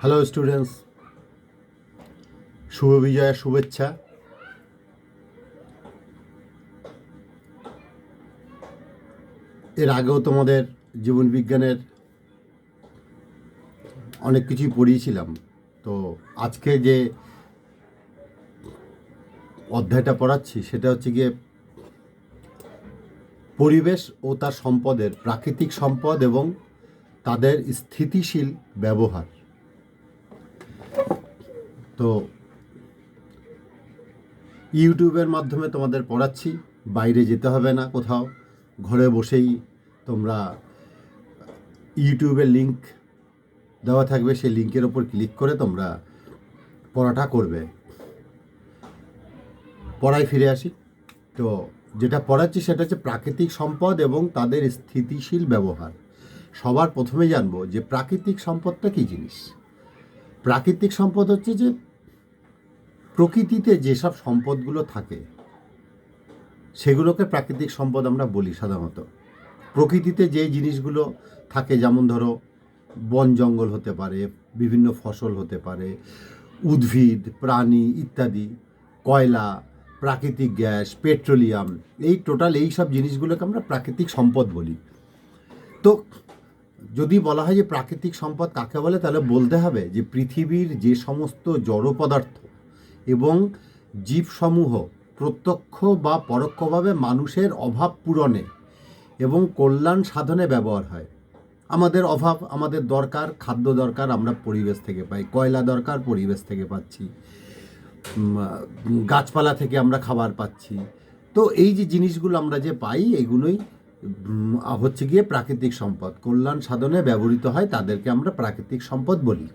Hello students, শুভ বিজয়ের শুভেচ্ছা। এর আগেও তোমাদের জীবন বিজ্ঞানের অনেক কিছুই পড়িয়েছিলাম। তো আজকে যে অধ্যায়টা পড়াচ্ছি সেটা হচ্ছে গিয়ে পরিবেশ ও তার সম্পদের প্রাকৃতিক সম্পদ এবং তাদের স্থিতিশীল ব্যবহার। তো ইউটিউবের মাধ্যমে তোমাদের পড়াচ্ছি, বাইরে যেতে হবে না কোথাও, ঘরে বসেই তোমরা ইউটিউবের লিঙ্ক দেওয়া থাকবে, সেই লিঙ্কের ওপর ক্লিক করে তোমরা পড়াটা করবে। পড়ায় ফিরে আসি। তো যেটা পড়াচ্ছি সেটা হচ্ছে প্রাকৃতিক সম্পদ এবং তাদের স্থিতিশীল ব্যবহার। সবার প্রথমে জানবো যে প্রাকৃতিক সম্পদটা কী জিনিস। প্রাকৃতিক সম্পদ হচ্ছে যে প্রকৃতিতে যেসব সম্পদগুলো থাকে সেগুলোকে প্রাকৃতিক সম্পদ আমরা বলি সাধারণত। প্রকৃতিতে যে জিনিসগুলো থাকে, যেমন ধরো বন জঙ্গল হতে পারে, বিভিন্ন ফসল হতে পারে, উদ্ভিদ, প্রাণী ইত্যাদি, কয়লা, প্রাকৃতিক গ্যাস, পেট্রোলিয়াম, এই টোটাল এই সব জিনিসগুলোকে আমরা প্রাকৃতিক সম্পদ বলি। তো যদি বলা হয় যে প্রাকৃতিক সম্পদ কাকে বলে, তাহলে বলতে হবে যে পৃথিবীর যে সমস্ত জড় পদার্থ এবং জীবসমূহ প্রত্যক্ষ বা পরোক্ষভাবে মানুষের অভাব পূরণে এবং কল্যাণ সাধনে ব্যবহার হয়। আমাদের অভাব, আমাদের দরকার, খাদ্য দরকার, আমরা পরিবেশ থেকে পাই, কয়লা দরকার, পরিবেশ থেকে পাচ্ছি, গাছপালা থেকে আমরা খাবার পাচ্ছি। তো এই যে জিনিসগুলো আমরা যে পাই, এগুলোই হচ্ছে গিয়ে প্রাকৃতিক সম্পদ, কল্যাণ সাধনে ব্যবহৃত হয়, তাদেরকে আমরা প্রাকৃতিক সম্পদ বলি।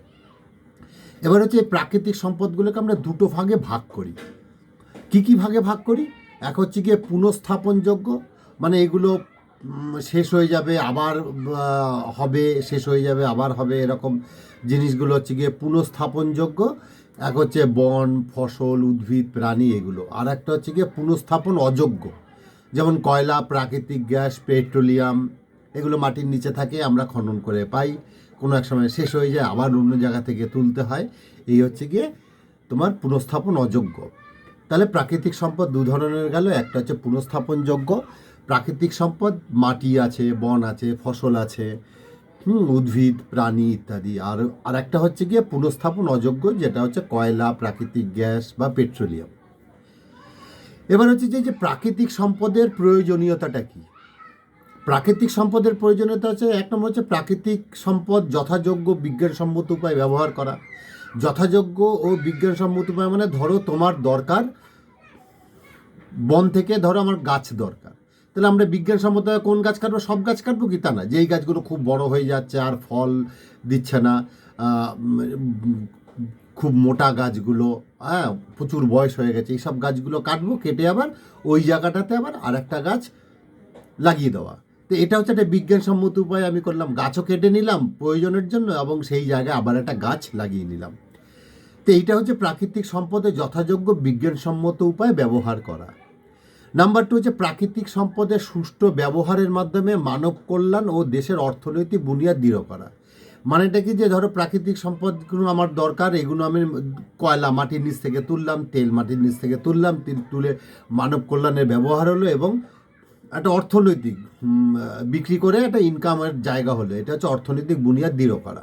এবার হচ্ছে এই প্রাকৃতিক সম্পদগুলোকে আমরা দুটো ভাগে ভাগ করি। কি ভাগে ভাগ করি? এক হচ্ছে গিয়ে পুনঃস্থাপনযোগ্য, মানে এগুলো শেষ হয়ে যাবে আবার হবে, শেষ হয়ে যাবে আবার হবে, এরকম জিনিসগুলো হচ্ছে গিয়ে পুনঃস্থাপনযোগ্য। এক হচ্ছে বন, ফসল, উদ্ভিদ, প্রাণী, এগুলো। আর একটা হচ্ছে গিয়ে পুনঃস্থাপন অযোগ্য, যেমন কয়লা, প্রাকৃতিক গ্যাস, পেট্রোলিয়াম, এগুলো মাটির নিচে থাকে, আমরা খনন করে পাই, কোনো এক সময় শেষ হয়ে যায়, আবার অন্য জায়গা থেকে তুলতে হয়। এই হচ্ছে গিয়ে তোমার পুনঃস্থাপন অযোগ্য। তাহলে প্রাকৃতিক সম্পদ দু ধরনের গেল। একটা হচ্ছে পুনঃস্থাপনযোগ্য প্রাকৃতিক সম্পদ, মাটি আছে, বন আছে, ফসল আছে, উদ্ভিদ, প্রাণী ইত্যাদি। আর একটা হচ্ছে গিয়ে পুনঃস্থাপন অযোগ্য, যেটা হচ্ছে কয়লা, প্রাকৃতিক গ্যাস বা পেট্রোলিয়াম। এবার হচ্ছে যে প্রাকৃতিক সম্পদের প্রয়োজনীয়তাটা কি। প্রাকৃতিক সম্পদের প্রয়োজনীয়তা হচ্ছে, এক নম্বর হচ্ছে প্রাকৃতিক সম্পদ যথাযোগ্য বিজ্ঞানসম্মত উপায় ব্যবহার করা। যথাযোগ্য ও বিজ্ঞানসম্মত উপায় মানে ধরো তোমার দরকার বন থেকে, ধরো আমার গাছ দরকার, তাহলে আমরা বিজ্ঞানসম্মত কোন গাছ কাটবো? সব গাছ কাটবো কি? তা না। যেই গাছগুলো খুব বড় হয়ে যাচ্ছে আর ফল দিচ্ছে না, খুব মোটা গাছগুলো, হ্যাঁ, প্রচুর বয়স হয়ে গেছে, এইসব গাছগুলো কাটবো, কেটে আবার ওই জায়গাটাতে আবার আর একটা গাছ লাগিয়ে দেওয়া। তো এটা হচ্ছে একটা বিজ্ঞানসম্মত উপায় আমি করলাম, গাছও কেটে নিলাম প্রয়োজনের জন্য এবং সেই জায়গায় আবার একটা গাছ লাগিয়ে নিলাম। তো এইটা হচ্ছে প্রাকৃতিক সম্পদের যথাযোগ্য বিজ্ঞানসম্মত উপায় ব্যবহার করা। নাম্বার 2 হচ্ছে প্রাকৃতিক সম্পদের সুষ্ঠু ব্যবহারের মাধ্যমে মানব কল্যাণ ও দেশের অর্থনৈতিক বুনিয়াদ দৃঢ় করা। মানেটা কি, যে ধরো প্রাকৃতিক সম্পদগুলো আমার দরকার, এগুলো আমি কয়লা মাটির নিচ থেকে তুললাম, তেল মাটির নিচ থেকে তুললাম, তুলে মানব কল্যাণের ব্যবহার হলো এবং একটা অর্থনৈতিক বিক্রি করে একটা ইনকামের জায়গা হলো। এটা হচ্ছে অর্থনৈতিক বুনিয়াদ দৃঢ় করা।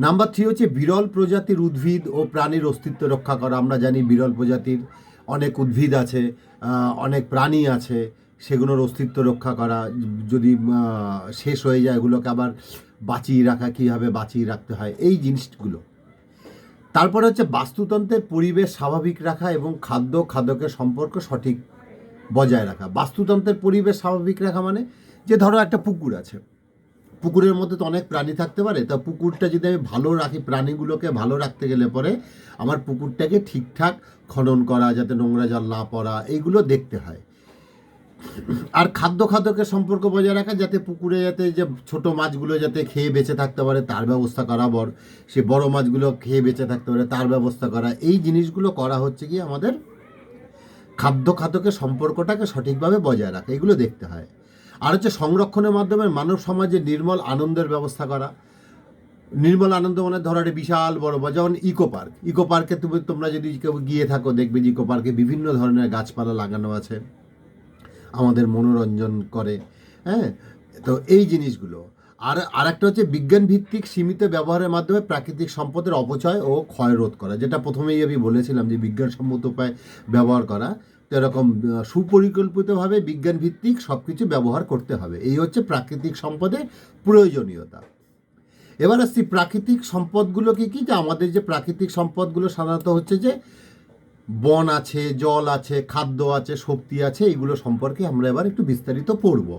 নাম্বার 3 হচ্ছে বিরল প্রজাতির উদ্ভিদ ও প্রাণীর অস্তিত্ব রক্ষা করা। আমরা জানি বিরল প্রজাতির অনেক উদ্ভিদ আছে, অনেক প্রাণী আছে, সেগুলোর অস্তিত্ব রক্ষা করা। যদি শেষ হয়ে যায়, এগুলোকে আবার বাঁচিয়ে রাখা, কীভাবে বাঁচিয়ে রাখতে হয়, এই জিনিসগুলো। তারপরে হচ্ছে বাস্তুতন্ত্রের পরিবেশ স্বাভাবিক রাখা এবং খাদ্যের সম্পর্ক সঠিক বজায় রাখা। বাস্তুতন্ত্রের পরিবেশ স্বাভাবিক রাখা মানে, যে ধরো একটা পুকুর আছে, পুকুরের মধ্যে তো অনেক প্রাণী থাকতে পারে, তা পুকুরটা যদি আমি ভালো রাখি, প্রাণীগুলোকে ভালো রাখতে গেলে পরে আমার পুকুরটাকে ঠিকঠাক খনন করা, যাতে নোংরা জল না পড়া, এইগুলো দেখতে হয়। আর খাদ্যের সম্পর্ক বজায় রাখা, যাতে পুকুরে যাতে যে ছোট মাছগুলো যাতে খেয়ে বেঁচে থাকতে পারে তার ব্যবস্থা করা, সে বড় মাছগুলো খেয়ে বেঁচে থাকতে পারে তার ব্যবস্থা করা। এই জিনিসগুলো করা হচ্ছে কি আমাদের খাদ্যের সম্পর্কটাকে সঠিকভাবে বজায় রাখা, এগুলো দেখতে হয়। আর হচ্ছে সংরক্ষণের মাধ্যমে মানব সমাজে নির্মল আনন্দের ব্যবস্থা করা। নির্মল আনন্দবনের ধরো একটা বিশাল বড় বা যেমন ইকো পার্কে তোমরা যদি কেউ গিয়ে থাকো দেখবে যে ইকো পার্কে বিভিন্ন ধরনের গাছপালা লাগানো আছে, আমাদের মনোরঞ্জন করে। হ্যাঁ, তো এই জিনিসগুলো। আর একটা হচ্ছে বিজ্ঞান ভিত্তিক সীমিত ব্যবহারের মাধ্যমে প্রাকৃতিক সম্পদের অপচয় ও ক্ষয় রোধ করা, যেটা প্রথমেই আমি বলেছিলাম যে বিজ্ঞানসম্মত উপায় ব্যবহার করা। তো এরকম সুপরিকল্পিতভাবে বিজ্ঞান ভিত্তিক সব কিছু ব্যবহার করতে হবে, এই হচ্ছে প্রাকৃতিক সম্পদের প্রয়োজনীয়তা। এবার আসছি প্রাকৃতিক সম্পদগুলো কি কি, যে আমাদের যে প্রাকৃতিক সম্পদগুলো সাধারণত হচ্ছে যে বন আছে, জল আছে, খাদ্য আছে, শক্তি আছে, এইগুলো সম্পর্কে আমরা এবার একটু বিস্তারিত পড়ব।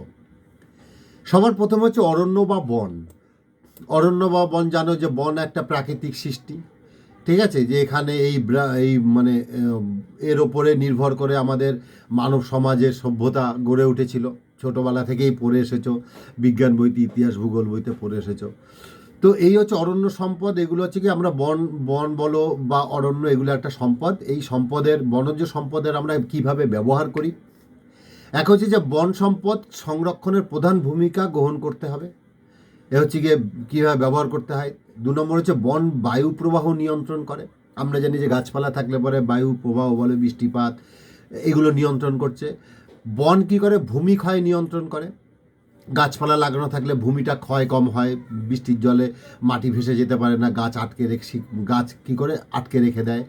সবার প্রথম হচ্ছে অরণ্য বা বন। অরণ্য বা বন জানো যে বন একটা প্রাকৃতিক সৃষ্টি, ঠিক আছে, যে এখানে এই মানে এর ওপরে নির্ভর করে আমাদের মানব সমাজের সভ্যতা গড়ে উঠেছিল। ছোটোবেলা থেকেই পড়ে এসেছো, বিজ্ঞান বইতে, ইতিহাস ভূগোল বইতে পড়ে এসেছো। তো এই হচ্ছে অরণ্য সম্পদ। এগুলো হচ্ছে কি আমরা বন বলো বা অরণ্য, এগুলো একটা সম্পদ। এই সম্পদের, বনজ সম্পদের আমরা কিভাবে ব্যবহার করি। এক হচ্ছে যে বন সম্পদ সংরক্ষণের প্রধান ভূমিকা গ্রহণ করতে হবে, এ হচ্ছে গিয়ে কীভাবে ব্যবহার করতে হয়। 2 নম্বর হচ্ছে বন বায়ু প্রবাহ নিয়ন্ত্রণ করে। আমরা জানি যে গাছপালা থাকলে পরে বায়ু প্রবাহ বলে, বৃষ্টিপাত, এগুলো নিয়ন্ত্রণ করছে। বন কী করে, ভূমি ক্ষয় নিয়ন্ত্রণ করে। গাছপালা লাগানো থাকলে ভূমিটা ক্ষয় কম হয়, বৃষ্টির জলে মাটি ভেসে যেতে পারে না, গাছ কী করে আটকে রেখে দেয়।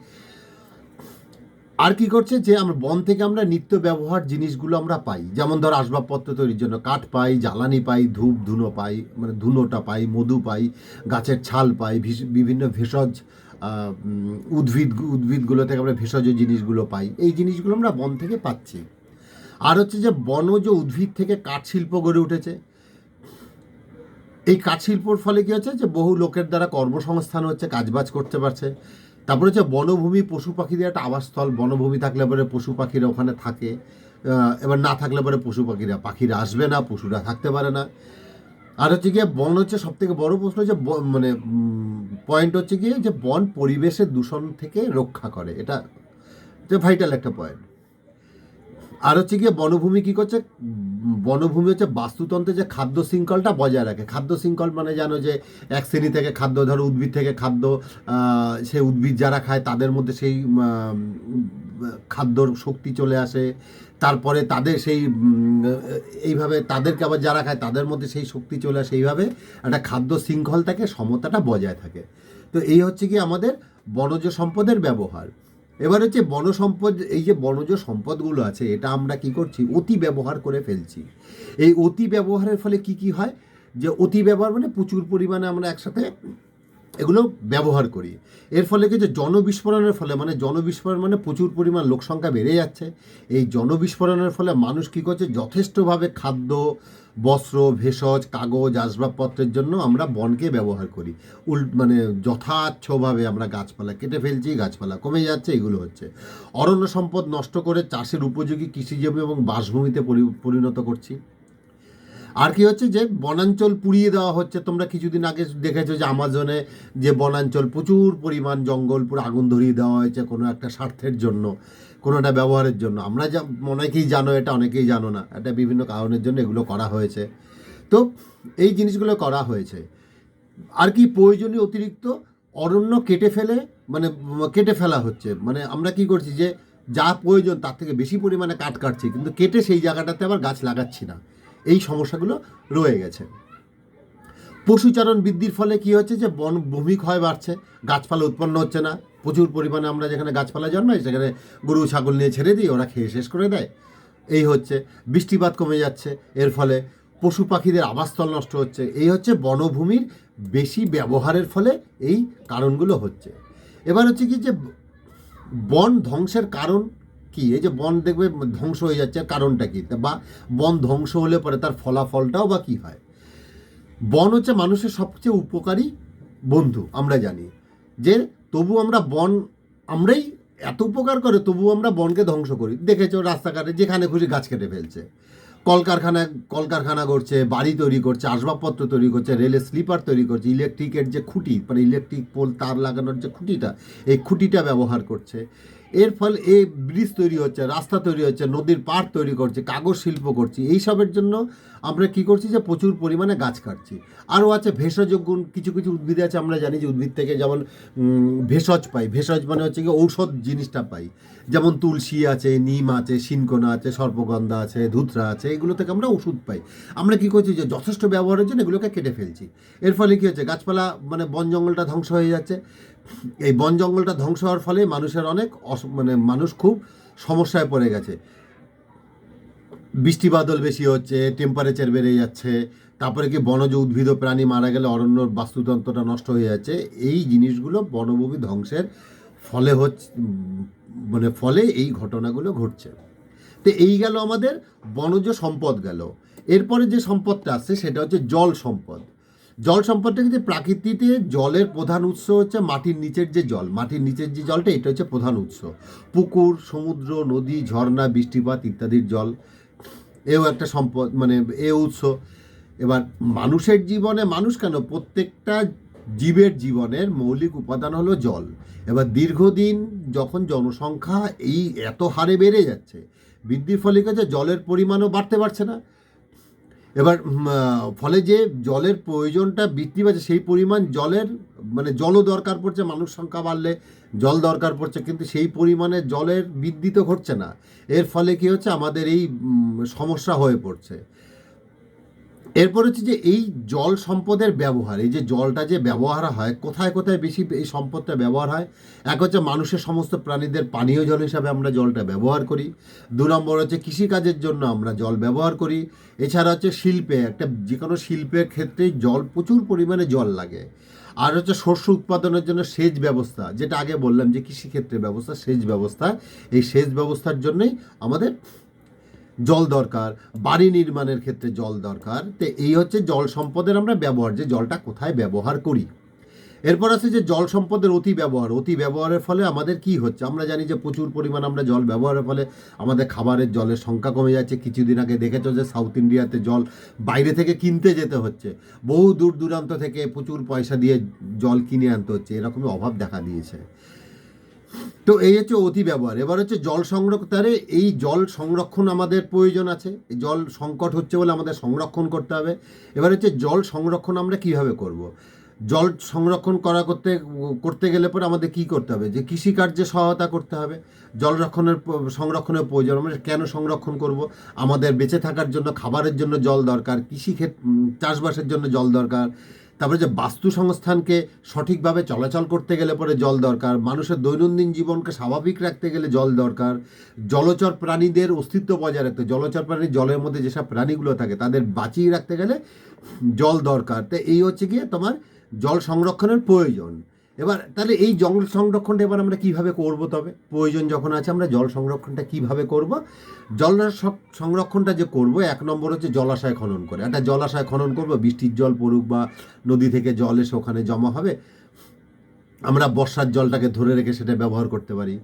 আর কি করছে, যে আমরা বন থেকে আমরা নিত্য ব্যবহার জিনিসগুলো আমরা পাই, যেমন ধর আসবাবপত্র তৈরির জন্য কাঠ পাই, জ্বালানি পাই, ধুনো পাই, মানে ধুনোটা পাই, মধু পাই, গাছের ছাল পাই, বিভিন্ন ভেষজ উদ্ভিদগুলো থেকে আমরা ভেষজ জিনিসগুলো পাই। এই জিনিসগুলো আমরা বন থেকে পাচ্ছি। আর হচ্ছে যে বনজ উদ্ভিদ থেকে কাঠ শিল্প গড়ে উঠেছে। এই কাঠ শিল্পর ফলে কী হচ্ছে, যে বহু লোকের দ্বারা কর্মসংস্থান হচ্ছে, কাজবাজ করতে পারছে। তারপরে হচ্ছে বনভূমি, পশু পাখিদের একটা আবাসস্থল। বনভূমি থাকলে পরে পশু পাখিরা ওখানে থাকে, এবার না থাকলে পরে পাখিরা আসবে না, পশুরা থাকতে পারে না। আর হচ্ছে গিয়ে বন হচ্ছে সবথেকে বড় প্রশ্ন, যে মানে পয়েন্ট হচ্ছে গিয়ে যে বন পরিবেশের দূষণ থেকে রক্ষা করে, এটা ভাইটাল একটা পয়েন্ট। আর হচ্ছে গিয়ে বনভূমি কী করছে, বনভূমি হচ্ছে বাস্তুতন্ত্রে যে খাদ্য শৃঙ্খলটা বজায় রাখে। খাদ্য শৃঙ্খল মানে জানো যে এক শ্রেণী থেকে খাদ্য, ধরো উদ্ভিদ থেকে খাদ্য, সে উদ্ভিদ যারা খায় তাদের মধ্যে সেই খাদ্যর শক্তি চলে আসে। তারপরে তাদের সেই এইভাবে তাদেরকে আবার যারা খায় তাদের মধ্যে সেই শক্তি চলে আসে। এইভাবে একটা খাদ্য শৃঙ্খল থাকে, সমতাটা বজায় থাকে। তো এই হচ্ছে কি আমাদের বনজ সম্পদের ব্যবহার। এবার হচ্ছে বনসম্পদ, এই যে বনজ সম্পদগুলো আছে, এটা আমরা কি করছি, অতি ব্যবহার করে ফেলছি। এই অতি ব্যবহারের ফলে কি কি হয়, যে অতি ব্যবহার মানে প্রচুর পরিমাণে আমরা একসাথে এগুলো ব্যবহার করি। এর ফলে কি, যে জনবিস্ফোরণের ফলে, মানে জনবিস্ফোরণ মানে প্রচুর পরিমাণ লোক সংখ্যা বেড়ে যাচ্ছে। এই জনবিস্ফোরণের ফলে মানুষ কী করছে, যথেষ্টভাবে খাদ্য, বস্ত্র, ভেষজ, কাগজ, আসবাবপত্রের জন্য আমরা বনকে ব্যবহার করি। মানে যথার্থভাবে আমরা গাছপালা কেটে ফেলছি, গাছপালা কমে যাচ্ছে, এগুলো হচ্ছে। অরণ্য সম্পদ নষ্ট করে চাষের উপযোগী কৃষিজমি এবং বাসভূমিতে পরিণত করছি। আর কি হচ্ছে, যে বনাঞ্চল পুড়িয়ে দেওয়া হচ্ছে। তোমরা কিছুদিন আগে দেখেছো যে আমাজনে যে বনাঞ্চল, প্রচুর পরিমাণ জঙ্গল পুরো আগুন ধরিয়ে দেওয়া হয়েছে কোনো একটা স্বার্থের জন্য, কোনো একটা ব্যবহারের জন্য। আমরা যা অনেকেই জানো, এটা অনেকেই জানো না, এটা বিভিন্ন কারণের জন্য এগুলো করা হয়েছে। তো এই জিনিসগুলো করা হয়েছে। আর কি প্রয়োজনীয় অতিরিক্ত অরণ্য কেটে ফেলা হচ্ছে। মানে আমরা কি করছি, যে যা প্রয়োজন তার থেকে বেশি পরিমাণে কাঠ কাটছি, কিন্তু কেটে সেই জায়গাটাতে আবার গাছ লাগাচ্ছি না। এই সমস্যাগুলো রয়ে গেছে। পশুচারণ বৃদ্ধির ফলে কি হচ্ছে, যে ভূমি ক্ষয় বাড়ছে, গাছপালা উৎপন্ন হচ্ছে না। প্রচুর পরিমাণে আমরা যেখানে গাছপালা জন্মাই সেখানে গরু ছাগল নিয়ে ছেড়ে দিই, ওরা খেয়ে শেষ করে দেয়। এই হচ্ছে, বৃষ্টিপাত কমে যাচ্ছে, এর ফলে পশু পাখিদের আবাসস্থল নষ্ট হচ্ছে। এই হচ্ছে বনভূমির বেশি ব্যবহারের ফলে এই কারণগুলো হচ্ছে। এবার হচ্ছে কি, যে বন ধ্বংসের কারণ কি, এই যে বন দেখবে ধ্বংস হয়ে যাচ্ছে, কারণটা কি, বা বন ধ্বংস হলে পরে তার ফলাফলটাও বা কী হয়। বন হচ্ছে মানুষের সবচেয়ে উপকারী বন্ধু, আমরা জানি। যে তবু আমরাই এত উপকার করে, তবু আমরা বনকে ধ্বংস করি। দেখেছো রাস্তাঘাটে যেখানে খুশি গাছ কেটে ফেলছে, কলকারখানা করছে, বাড়ি তৈরি করছে, আসবাবপত্র তৈরি করছে, রেলের স্লিপার তৈরি করছে, ইলেকট্রিকের যে খুঁটি, মানে ইলেকট্রিক পোল, তার লাগানোর যে খুঁটিটা, এই খুঁটিটা ব্যবহার করছে। এর ফলে এই ব্রিজ তৈরি হচ্ছে, রাস্তা তৈরি হচ্ছে, নদীর পাড় তৈরি করছে, কাগজ শিল্প করছি, এইসবের জন্য আমরা কি করছি যে প্রচুর পরিমাণে গাছ কাটছি। আরও আছে ভেষজ গুণ, কিছু কিছু উদ্ভিদ আছে আমরা জানি যে উদ্ভিদ থেকে যেমন ভেষজ পাই, ভেষজ মানে হচ্ছে কি ঔষধ জিনিসটা পাই, যেমন তুলসী আছে, নিম আছে, শিনকোনা আছে, সর্পগন্ধা আছে, ধুতরা আছে, এগুলো থেকে আমরা ওষুধ পাই। আমরা কি করছি যে যথেষ্ট ব্যবহারের জন্য এগুলোকে কেটে ফেলছি। এর ফলে কী হচ্ছে, গাছপালা মানে বন জঙ্গলটা ধ্বংস হয়ে যাচ্ছে। এই বন জঙ্গলটা ধ্বংস হওয়ার ফলে মানুষের অনেক মানে মানুষ খুব সমস্যায় পড়ে গেছে। বৃষ্টি বাদল বেশি হচ্ছে, টেম্পারেচার বেড়ে যাচ্ছে, তারপরে কি বনজ উদ্ভিদ ও প্রাণী মারা গেলে অরণ্যর বাস্তুতন্ত্রটা নষ্ট হয়ে যাচ্ছে। এই জিনিসগুলো বনভূমি ধ্বংসের ফলে হচ্ছে, মানে ফলে এই ঘটনাগুলো ঘটছে। তো এই গেল আমাদের বনজ সম্পদ গেল। এরপরে যে সম্পদটা আসছে সেটা হচ্ছে জল সম্পদ। জল সম্পদটা কিন্তু প্রাকৃতিতে জলের প্রধান উৎস হচ্ছে মাটির নিচের যে জল, মাটির নিচের যে জলটা, এটা হচ্ছে প্রধান উৎস। পুকুর, সমুদ্র, নদী, ঝর্ণা, বৃষ্টিপাত ইত্যাদির জল, এও একটা সম্পদ, মানে এ উৎস। এবার মানুষের জীবনে, মানুষ কেন, প্রত্যেকটা জীবের জীবনের মৌলিক উপাদান হলো জল। এবার দীর্ঘদিন যখন জনসংখ্যা এই এত হারে বেড়ে যাচ্ছে, বৃদ্ধির ফলে কাছে জলের পরিমাণও বাড়তে পারছে না। এবার ফলে যে জলের প্রয়োজনটা বৃদ্ধি পাচ্ছে, সেই পরিমাণ জলের মানে জলও দরকার পড়ছে, মানুষ সংখ্যা বাড়লে জল দরকার পড়ছে, কিন্তু সেই পরিমাণে জলের বৃদ্ধি তো ঘটছে না। এর ফলে কি হচ্ছে, আমাদের এই সমস্যা হয়ে পড়ছে। এরপর হচ্ছে যে এই জল সম্পদের ব্যবহার, এই যে জলটা যে ব্যবহার হয়, কোথায় কোথায় বেশি এই সম্পদটা ব্যবহার হয়। এক হচ্ছে মানুষের সমস্ত প্রাণীদের পানীয় জল হিসাবে আমরা জলটা ব্যবহার করি। দু নম্বর হচ্ছে কৃষিকাজের জন্য আমরা জল ব্যবহার করি। এছাড়া হচ্ছে শিল্পে, একটা যে কোনো শিল্পের ক্ষেত্রেই জল, প্রচুর পরিমাণে জল লাগে। আর হচ্ছে শস্য উৎপাদনের জন্য সেচ ব্যবস্থা, যেটা আগে বললাম যে কৃষিক্ষেত্রের ব্যবস্থা, সেচ ব্যবস্থা, এই সেচ ব্যবস্থার জন্যই আমাদের জল দরকার। বাড়ি নির্মাণের ক্ষেত্রে জল দরকার। তো এই হচ্ছে জল সম্পদের আমরা ব্যবহার, যে জলটা কোথায় ব্যবহার করি। এরপর আছে যে জল সম্পদের অতি ব্যবহার। অতি ব্যবহারের ফলে আমাদের কি হচ্ছে, আমরা জানি যে প্রচুর পরিমাণ আমরা জল ব্যবহারের ফলে আমাদের খাবারের জলের সংখ্যা কমে যাচ্ছে। কিছুদিন আগে দেখেছো যে সাউথ ইন্ডিয়াতে জল বাইরে থেকে কিনতে যেতে হচ্ছে, বহু দূর দূরান্ত থেকে প্রচুর পয়সা দিয়ে জল কিনে আনতে হচ্ছে, এরকমই অভাব দেখা দিয়েছে। তো এই হচ্ছে অতি ব্যবহার। এবার হচ্ছে জল সংরক্ষণ, এই জল সংরক্ষণ আমাদের প্রয়োজন আছে, জল সংকট হচ্ছে বলে আমাদের সংরক্ষণ করতে হবে। এবার হচ্ছে জল সংরক্ষণ আমরা কিভাবে করব। জল সংরক্ষণ করতে গেলে পরে আমাদের কি করতে হবে, যে কৃষিকার্যে সহায়তা করতে হবে। জল সংরক্ষণের প্রয়োজন। আমরা কেন সংরক্ষণ করব, আমাদের বেঁচে থাকার জন্য, খাবারের জন্য জল দরকার, চাষবাসের জন্য জল দরকার। তারপরে যে বাস্তু সংস্থানকে সঠিকভাবে চলাচল করতে গেলে পরে জল দরকার, মানুষের দৈনন্দিন জীবনকে স্বাভাবিক রাখতে গেলে জল দরকার, জলচর প্রাণীদের অস্তিত্ব বজায় রাখতে, জলচর প্রাণী, জলের মধ্যে যেসব প্রাণীগুলো থাকে তাদের বাঁচিয়ে রাখতে গেলে জল দরকার। তো এই হচ্ছে গিয়ে তোমার জল সংরক্ষণের প্রয়োজন। এবার তাহলে এই জল সংরক্ষণটা এবার আমরা কিভাবে করব, তবে প্রয়োজন যখন আছে আমরা জল সংরক্ষণটা কিভাবে করব। জল সংরক্ষণটা যে করব, এক নম্বর হচ্ছে জলাশয় খনন করে। একটা জলাশয় খনন করব, বৃষ্টির জল পড়ুক বা নদী থেকে জল এসে ওখানে জমা হবে, আমরা বর্ষার জলটাকে ধরে রেখে সেটা ব্যবহার করতে পারি।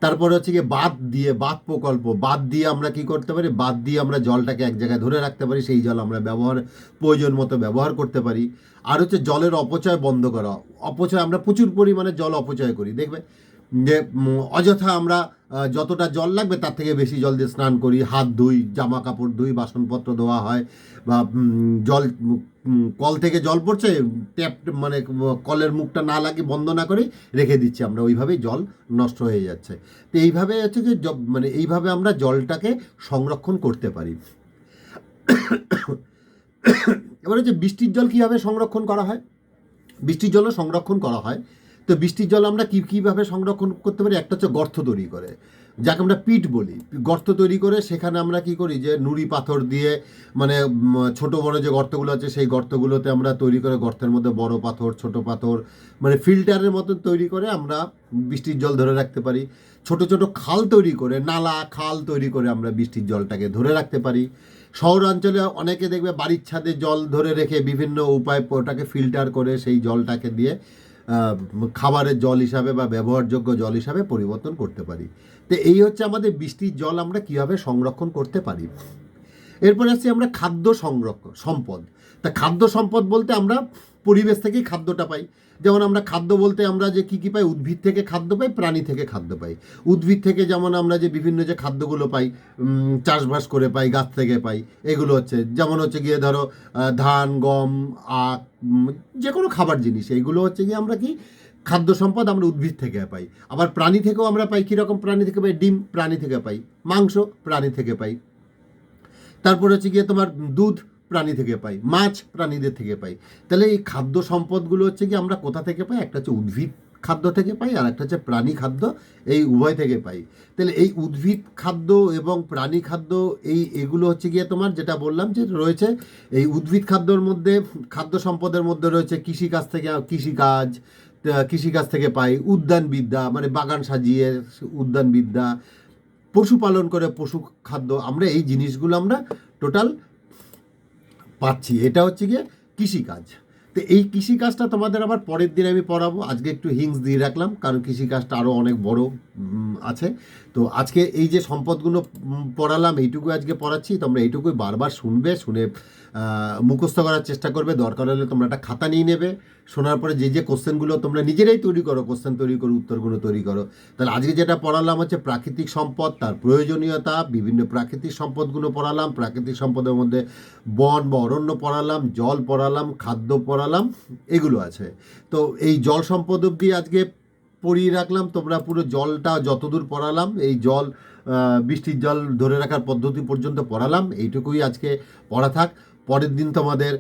তারপরে হচ্ছে গিয়ে বাঁধ প্রকল্প, বাঁধ দিয়ে আমরা কি করতে পারি, বাঁধ দিয়ে আমরা জলটাকে এক জায়গায় ধরে রাখতে পারি, সেই জল আমরা প্রয়োজন মতো ব্যবহার করতে পারি। আর হচ্ছে জলের অপচয় বন্ধ করা। আমরা প্রচুর পরিমাণে জল অপচয় করি, দেখবে যে অযথা আমরা যতটা জল লাগবে তার থেকে বেশি জল দিয়ে স্নান করি, হাত ধুই, জামা কাপড় ধুই, বাসনপত্র ধোয়া হয়, বা জল কল থেকে জল পড়ছে, ট্যাপ মানে কলের মুখটা না লাগিয়ে বন্ধ না করে রেখে দিচ্ছি, আমরা ওইভাবেই জল নষ্ট হয়ে যাচ্ছে। তো এইভাবে হচ্ছে যে মানে এইভাবে আমরা জলটাকে সংরক্ষণ করতে পারি। এবার হচ্ছে বৃষ্টির জল কীভাবে সংরক্ষণ করা হয়। বৃষ্টির জলও সংরক্ষণ করা হয়। তো বৃষ্টির জল আমরা কীভাবে সংরক্ষণ করতে পারি, একটা হচ্ছে গর্ত তৈরি করে, যাকে আমরা পিট বলি। গর্ত তৈরি করে সেখানে আমরা কি করি, যে নুড়ি পাথর দিয়ে, মানে ছোট বড় যে গর্তগুলো আছে সেই গর্তগুলোতে আমরা তৈরি করে, গর্তের মধ্যে বড় পাথর, ছোট পাথর, মানে ফিল্টারের মতন তৈরি করে আমরা বৃষ্টির জল ধরে রাখতে পারি। ছোট ছোট খাল তৈরি করে, নালা খাল তৈরি করে আমরা বৃষ্টির জলটাকে ধরে রাখতে পারি। শহরাঞ্চলে অনেকে দেখবে বাড়ির ছাদে জল ধরে রেখে বিভিন্ন উপায় ওটাকে ফিল্টার করে সেই জলটাকে দিয়ে খাবারের জল হিসাবে বা ব্যবহারযোগ্য জল হিসাবে পরিবর্তন করতে পারি। তো এই হচ্ছে আমাদের বৃষ্টির জল আমরা কীভাবে সংরক্ষণ করতে পারি। এরপরে আসছি আমরা খাদ্য সম্পদ। তা খাদ্য সম্পদ বলতে আমরা পরিবেশ থেকেই খাদ্যটা পাই। যেমন আমরা খাদ্য বলতে আমরা যে কী কী পাই, উদ্ভিদ থেকে খাদ্য পাই, প্রাণী থেকে খাদ্য পাই। উদ্ভিদ থেকে যেমন আমরা যে বিভিন্ন যে খাদ্যগুলো পাই, চাষবাস করে পাই, গাছ থেকে পাই, এগুলো হচ্ছে যেমন হচ্ছে গিয়ে ধরো ধান, গম, আখ, যে কোনো খাবার জিনিস, এইগুলো হচ্ছে গিয়ে আমরা কি খাদ্য সম্পদ আমরা উদ্ভিদ থেকে পাই। আবার প্রাণী থেকেও আমরা পাই, কীরকম প্রাণী থেকে পাই, ডিম প্রাণী থেকে পাই, মাংস প্রাণী থেকে পাই, তারপর হচ্ছে গিয়ে তোমার দুধ প্রাণী থেকে পাই, মাছ প্রাণীদের থেকে পাই। তাহলে এই খাদ্য সম্পদগুলো হচ্ছে কি আমরা কোথা থেকে পাই, একটা হচ্ছে উদ্ভিদ খাদ্য থেকে পাই, আর একটা হচ্ছে প্রাণী খাদ্য, এই উভয় থেকে পাই। তাহলে এই উদ্ভিদ খাদ্য এবং প্রাণী খাদ্য এগুলো হচ্ছে গিয়ে তোমার যেটা বললাম যে রয়েছে এই উদ্ভিদ খাদ্যর মধ্যে, খাদ্য সম্পদের মধ্যে রয়েছে কৃষিকাজ থেকে, কৃষিকাজ থেকে পাই, উদ্যানবিদ্যা মানে বাগান সাজিয়ে উদ্যানবিদ্যা, পশুপালন করে পশু খাদ্য, আমরা এই জিনিসগুলো আমরা টোটাল পাচ্ছি। এটা হচ্ছে গিয়ে কৃষিকাজ। তো এই কৃষিকাজটা তোমাদের আবার পরের দিন আমি পড়াবো, আজকে একটু হিংস দিয়ে রাখলাম কারণ কৃষিকাজটা আরও অনেক বড় আছে। তো আজকে এই যে সম্পদগুলো পড়ালাম, এইটুকু আজকে পড়াচ্ছি, তোমরা এইটুকুই বারবার শুনবে, শুনে মুখস্থ করার চেষ্টা করবে, দরকার হলে তোমরা একটা খাতা নিয়ে নেবে, শোনার পরে যে যে কোশ্চেনগুলো তোমরা নিজেরাই তৈরি করো, কোশ্চেন তৈরি করো, উত্তরগুলো তৈরি করো। তাহলে আজকে যেটা পড়ালাম হচ্ছে প্রাকৃতিক সম্পদ, তার প্রয়োজনীয়তা, বিভিন্ন প্রাকৃতিক সম্পদগুলো পড়ালাম, প্রাকৃতিক সম্পদের মধ্যে বন বা অরণ্য পড়ালাম, জল পড়ালাম, খাদ্য পড়ালাম, এগুলো আছে। তো এই জল সম্পদ অবধি আজকে পড়িয়ে রাখলাম, তোমরা পুরো জলটা যতদূর পড়ালাম, এই জল বৃষ্টির জল ধরে রাখার পদ্ধতি পর্যন্ত পড়ালাম, এইটুকুই আজকে পড়া থাক। পরের দিন তোমাদের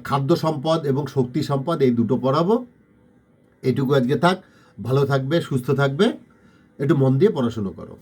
খাদ্য সম্পদ এবং শক্তি সম্পদ এই দুটো পড়াবো। এইটুকু আজকে থাক, ভালো থাকবে, সুস্থ থাকবে, একটু মন দিয়ে পড়াশুনো করো।